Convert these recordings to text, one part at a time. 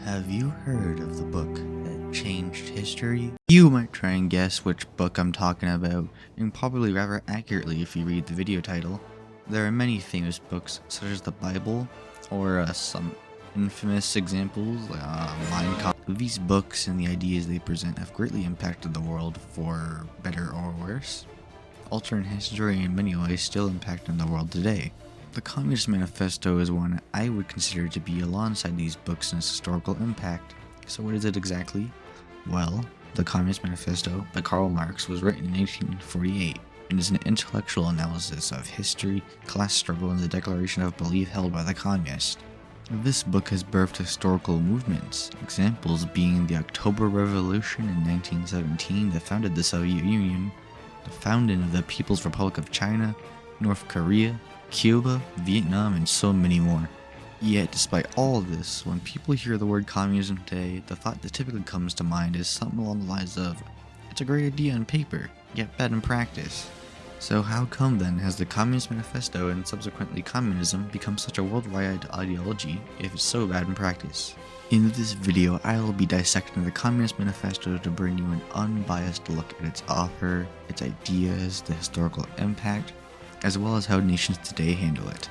Have you heard of the book that changed history? You might try and guess which book I'm talking about, and probably rather accurately if you read the video title. There are many famous books, such as the Bible, or some infamous examples like Mein Kampf. These books and the ideas they present have greatly impacted the world for better or worse. Altering history in many ways still impacting the world today. The Communist Manifesto is one I would consider to be alongside these books in its historical impact. So what is it exactly? Well, the Communist Manifesto by Karl Marx was written in 1848 and is an intellectual analysis of history, class struggle, and the declaration of belief held by the communists. This book has birthed historical movements, examples being the October Revolution in 1917 that founded the Soviet Union, the founding of the People's Republic of China, North Korea, Cuba, Vietnam, and so many more. Yet, despite all of this, when people hear the word communism today, the thought that typically comes to mind is something along the lines of, it's a great idea on paper, yet bad in practice. So how come then has the Communist Manifesto and subsequently communism become such a worldwide ideology if it's so bad in practice? In this video, I will be dissecting the Communist Manifesto to bring you an unbiased look at its author, its ideas, the historical impact, as well as how nations today handle it.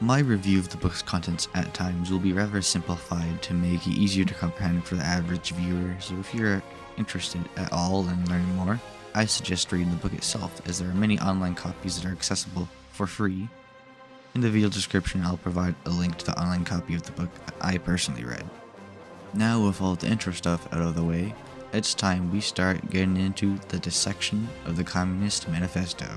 My review of the book's contents at times will be rather simplified to make it easier to comprehend for the average viewer, so if you're interested at all in learning more, I suggest reading the book itself, as there are many online copies that are accessible for free. In the video description, I'll provide a link to the online copy of the book that I personally read. Now with all the intro stuff out of the way, it's time we start getting into the dissection of the Communist Manifesto.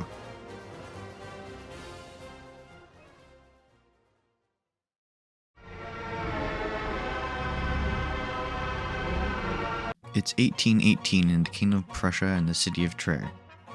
It's 1818 in the Kingdom of Prussia and the city of Trier.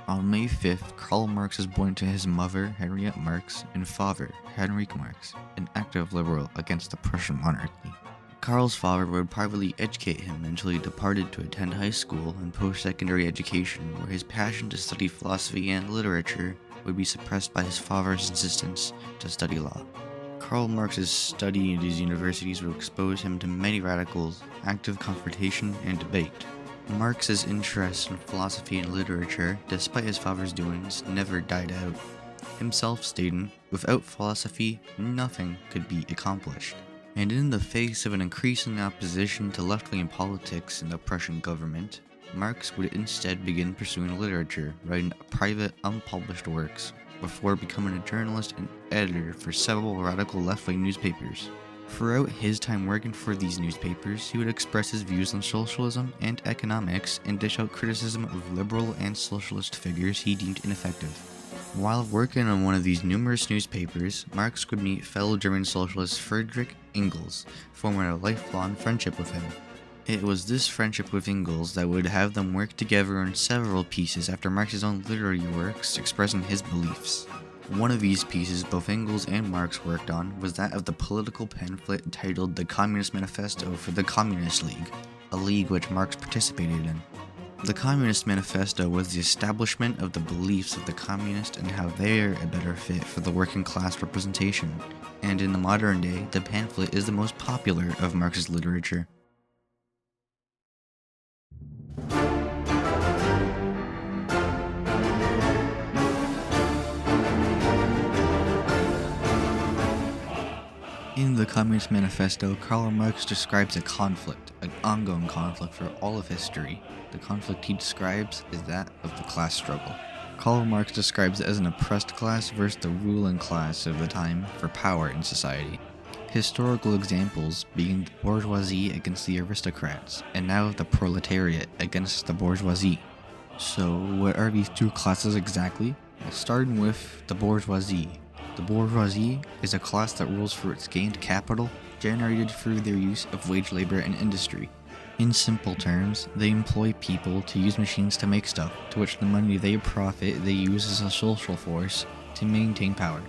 On May 5th, Karl Marx is born to his mother, Henriette Marx, and father, Heinrich Marx, an active liberal against the Prussian monarchy. Karl's father would privately educate him until he departed to attend high school and post-secondary education, where his passion to study philosophy and literature would be suppressed by his father's insistence to study law. Karl Marx's study at his universities would expose him to many radicals, active confrontation, and debate. Marx's interest in philosophy and literature, despite his father's doings, never died out, himself stating, "Without philosophy, nothing could be accomplished." And in the face of an increasing opposition to left-wing politics in the Prussian government, Marx would instead begin pursuing literature, writing private, unpublished works, before becoming a journalist and editor for several radical left-wing newspapers. Throughout his time working for these newspapers, he would express his views on socialism and economics and dish out criticism of liberal and socialist figures he deemed ineffective. While working on one of these numerous newspapers, Marx would meet fellow German socialist Friedrich Engels, forming a lifelong friendship with him. It was this friendship with Engels that would have them work together on several pieces after Marx's own literary works expressing his beliefs. One of these pieces both Engels and Marx worked on was that of the political pamphlet titled The Communist Manifesto for the Communist League, a league which Marx participated in. The Communist Manifesto was the establishment of the beliefs of the communists and how they are a better fit for the working class representation, and in the modern day, the pamphlet is the most popular of Marx's literature. In the Communist Manifesto, Karl Marx describes a conflict, an ongoing conflict for all of history. The conflict he describes is that of the class struggle. Karl Marx describes it as an oppressed class versus the ruling class of the time for power in society. Historical examples being the bourgeoisie against the aristocrats, and now the proletariat against the bourgeoisie. So, what are these two classes exactly? Starting with the bourgeoisie. The bourgeoisie is a class that rules through its gained capital, generated through their use of wage labor and industry. In simple terms, they employ people to use machines to make stuff, to which the money they profit they use as a social force to maintain power.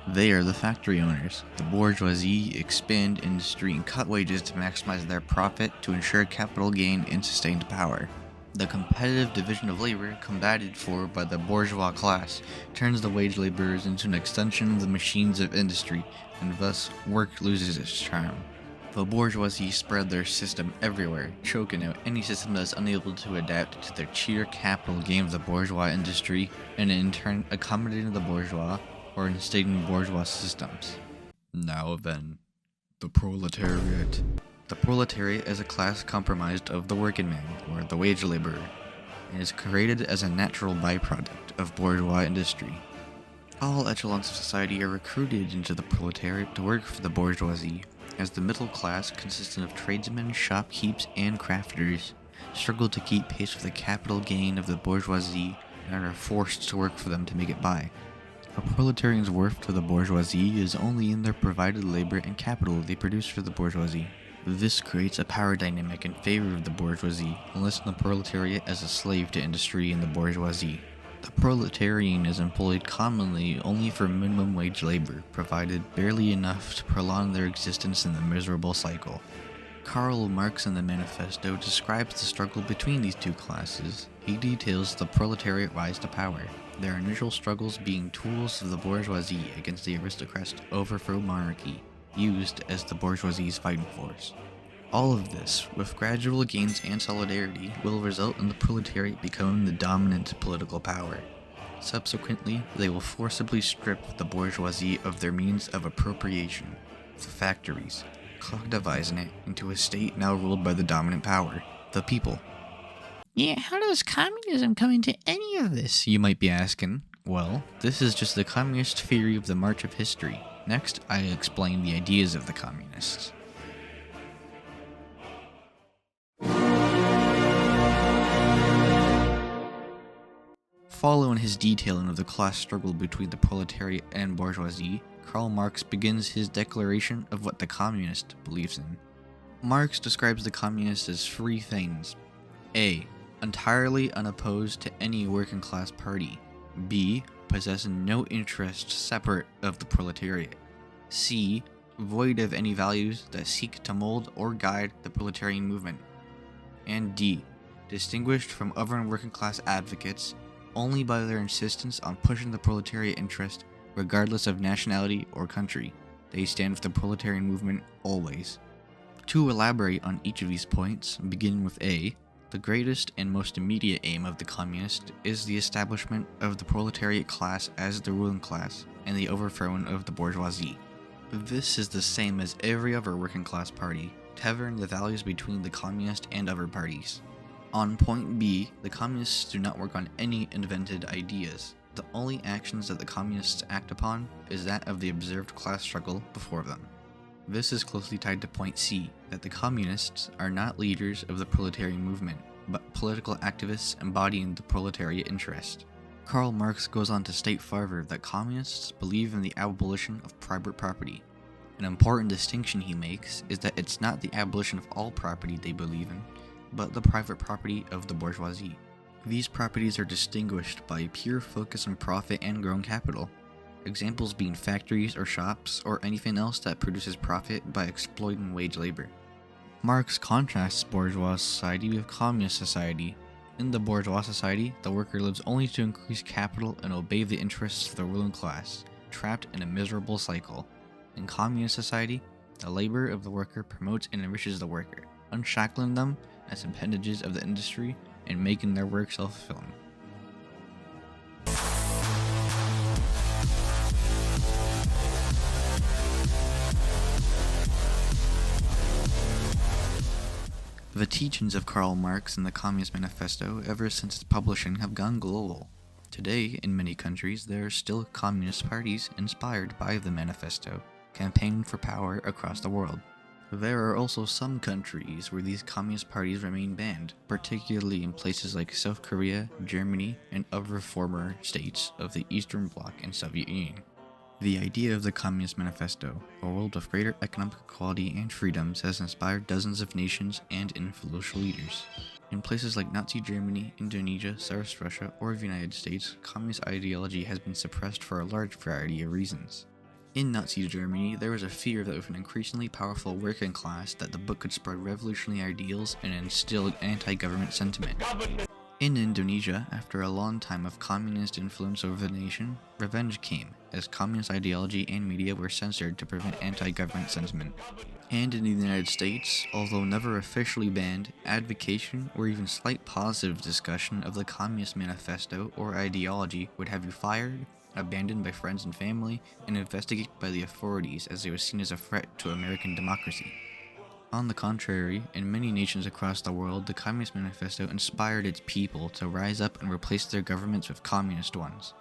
They are the factory owners. The bourgeoisie expand industry and cut wages to maximize their profit to ensure capital gain and sustained power. The competitive division of labor, combated for by the bourgeois class, turns the wage laborers into an extension of the machines of industry, and thus work loses its charm. The bourgeoisie spread their system everywhere, choking out any system that is unable to adapt to their sheer capital gain of the bourgeois industry, and in turn accommodating the bourgeois or instating bourgeois systems. Now then, the proletariat. The proletariat is a class comprised of the working man, or the wage laborer, and is created as a natural byproduct of bourgeois industry. All echelons of society are recruited into the proletariat to work for the bourgeoisie, as the middle class, consisting of tradesmen, shopkeepers, and crafters, struggle to keep pace with the capital gain of the bourgeoisie and are forced to work for them to make it by. A proletarian's worth to the bourgeoisie is only in their provided labor and capital they produce for the bourgeoisie. This creates a power dynamic in favor of the bourgeoisie, enlisting the proletariat as a slave to industry and the bourgeoisie. The proletarian is employed commonly only for minimum wage labor, provided barely enough to prolong their existence in the miserable cycle. Karl Marx in the Manifesto describes the struggle between these two classes. He details the proletariat rise to power, their initial struggles being tools of the bourgeoisie against the aristocrats to overthrow monarchy, used as the bourgeoisie's fighting force. All of this, with gradual gains and solidarity, will result in the proletariat becoming the dominant political power. Subsequently, they will forcibly strip the bourgeoisie of their means of appropriation, the factories, collectivizing it into a state now ruled by the dominant power, the people. Yeah, how does communism come into any of this, you might be asking? Well, this is just the communist theory of the march of history. Next, I explain the ideas of the communists. Following his detailing of the class struggle between the proletariat and bourgeoisie, Karl Marx begins his declaration of what the communist believes in. Marx describes the communist as three things. A. Entirely unopposed to any working class party. B. Possessing no interest separate of the proletariat. C. Void of any values that seek to mold or guide the proletarian movement. And D. Distinguished from other working class advocates only by their insistence on pushing the proletariat interest regardless of nationality or country. They stand with the proletarian movement always. To elaborate on each of these points, beginning with A, the greatest and most immediate aim of the communist is the establishment of the proletariat class as the ruling class and the overthrowing of the bourgeoisie. This is the same as every other working class party, tethering the values between the communist and other parties. On point B, the communists do not work on any invented ideas. The only actions that the communists act upon is that of the observed class struggle before them. This is closely tied to point C, that the communists are not leaders of the proletarian movement, but political activists embodying the proletariat interest. Karl Marx goes on to state further that communists believe in the abolition of private property. An important distinction he makes is that it's not the abolition of all property they believe in, but the private property of the bourgeoisie. These properties are distinguished by a pure focus on profit and grown capital, examples being factories or shops or anything else that produces profit by exploiting wage labor. Marx contrasts bourgeois society with communist society. In the bourgeois society, the worker lives only to increase capital and obey the interests of the ruling class, trapped in a miserable cycle. In communist society, the labor of the worker promotes and enriches the worker, unshackling them as appendages of the industry and making their work self-fulfilling. The teachings of Karl Marx in the Communist Manifesto ever since its publishing have gone global. Today, in many countries, there are still communist parties inspired by the Manifesto, campaigning for power across the world. There are also some countries where these communist parties remain banned, particularly in places like South Korea, Germany, and other former states of the Eastern Bloc and Soviet Union. The idea of the Communist Manifesto, a world of greater economic equality and freedoms, has inspired dozens of nations and influential leaders. In places like Nazi Germany, Indonesia, Tsarist Russia, or the United States, communist ideology has been suppressed for a large variety of reasons. In Nazi Germany, there was a fear that with an increasingly powerful working class that the book could spread revolutionary ideals and instill anti-government sentiment. In Indonesia, after a long time of communist influence over the nation, revenge came, as communist ideology and media were censored to prevent anti-government sentiment. And in the United States, although never officially banned, advocation or even slight positive discussion of the Communist Manifesto or ideology would have you fired, abandoned by friends and family, and investigated by the authorities as it was seen as a threat to American democracy. On the contrary, in many nations across the world, the Communist Manifesto inspired its people to rise up and replace their governments with communist ones.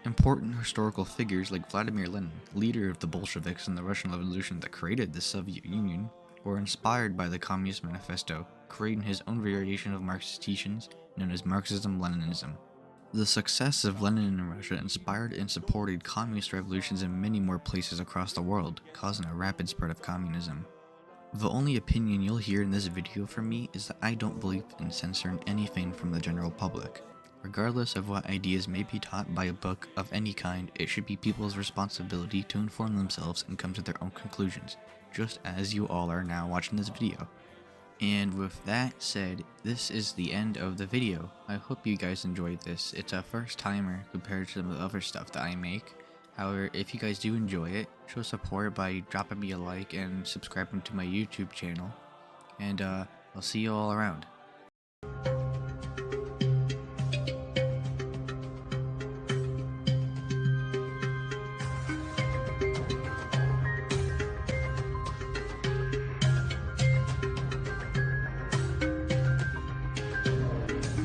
Important historical figures like Vladimir Lenin, leader of the Bolsheviks in the Russian Revolution that created the Soviet Union, were inspired by the Communist Manifesto, creating his own variation of Marxist teachings known as Marxism-Leninism. The success of Lenin in Russia inspired and supported communist revolutions in many more places across the world, causing a rapid spread of communism. The only opinion you'll hear in this video from me is that I don't believe in censoring anything from the general public. Regardless of what ideas may be taught by a book of any kind, it should be people's responsibility to inform themselves and come to their own conclusions, just as you all are now watching this video. And with that said, this is the end of the video. I hope you guys enjoyed this. It's a first timer compared to the other stuff that I make. However, if you guys do enjoy it, show support by dropping me a like and subscribing to my YouTube channel. And I'll see you all around.